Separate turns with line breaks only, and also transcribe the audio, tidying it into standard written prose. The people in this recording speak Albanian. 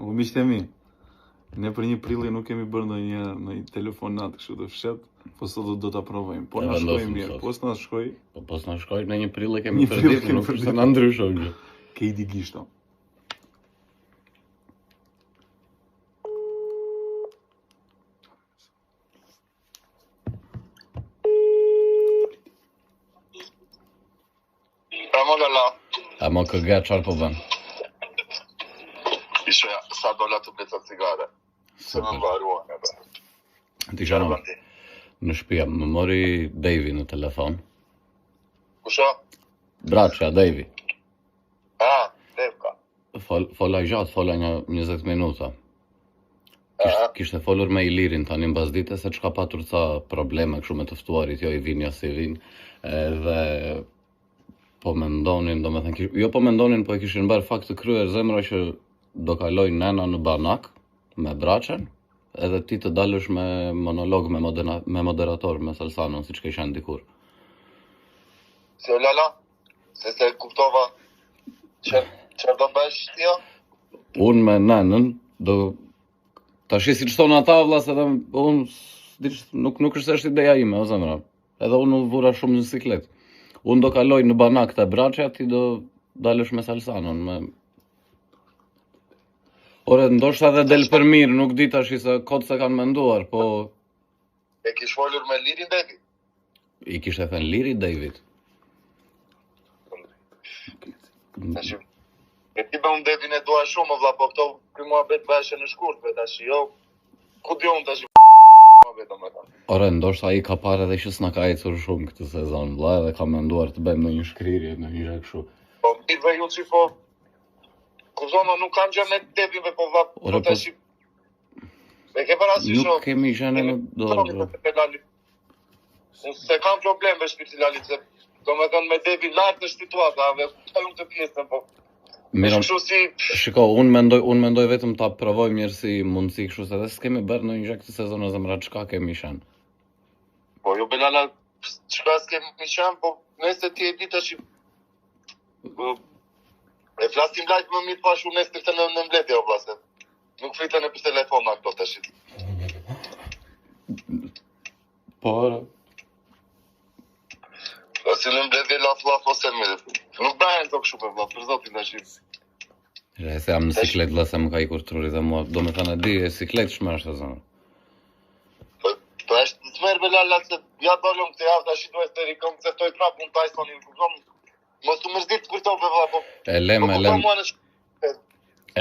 U miqtë e mi, ne për 1 prilli nuk kemi bërë ndonjë telefonat kështu të fshet, po sot do ta provojmë. Po na shkoi mirë, po s'na shkoi.
Po s'na shkoi në 1 prill kemi përdit, nuk është se na ndryshon gjë.
Ke i digishto.
Ama këga çfarë po bën?
Isha sa dola të bleca cigare. Se më mbaruan edhe.
Ti jam në shtëpi, më mori Devi në telefon.
Kusha?
Braçja, Devi.
Devka.
Fola gjatë, fola një 20 minuta. Kishte folur me Ilirin tani mbas dite se çka patur ca probleme kështu me të ftuarit, jo i vinë ja si vinë, edhe po mendonin, domethënë, jo po mendonin, po e kishin bërë fakt të kryer zemra që do kaloj nena në banak me Braçen, edhe ti të dalësh me monolog me moderator me Salsanon, siç ke qenë dikur.
Se lala, se kuptova çfarë do bësh ti?
Unë me nenën do tash siç thon ata vëlla, se unë nuk është se është ideja ime, o zemra. Edhe unë u vura shumë në siklet. Unë do kaloj në banak të Braçja, ti do dalësh me Salsanon. Ore, ndoshta edhe del për mirë, nuk di tash se kot se kanë menduar, po...
E kish folur me Lirin David?
I kishte thënë Liri David.
Tash, e ti unë Devin e dua shumë, vëlla, po këto ky muhabet bashkë në shkurt, tash jo. Ku di unë tash
Ore, ndoshta ai ka parë edhe që s'na ka ecur shumë këtë sezon, vëlla, dhe ka menduar të bëjmë ndonjë shkrirje, ndonjë gjë kështu.
Po mirë ju si po. Kuzona nuk kam gjë me Devin, po vëlla, po tash. Me ke parasysh
nuk kemi gjënë në dorë.
Unë se kam problem me shpirtin Lalit, se domethënë me Devin lart në situata, dhe kuptoj të pjesën, po.
Mirë, shiko, unë mendoj vetëm ta provoj mirë si mundësi kështu, se edhe s'kemi bërë në një gjë këtë sezon, zemra, çka kemi qenë.
Po jo Belala, çka s'kemi qenë, po nëse ti e di tash e flasim live më mirë pash unë nesër të në mbledhje o vllazë. Nuk fritën e për telefon ato tash.
Po.
Si në mbledhje laf ose mirë. Nuk bëhen të kështu për vëlla, për zotin tash.
Se jam në siklet, vëlla, se më ka ikur truri dhe mua, do me thënë e di, e siklet shmesh e zonë.
Po është të merë Belala, se ja dolëm këtë javë, tash i duhet të rikëm, se toj prapë unë Tysonin, kupton, mos të mërzit kërto për vëlla, po...
E lem,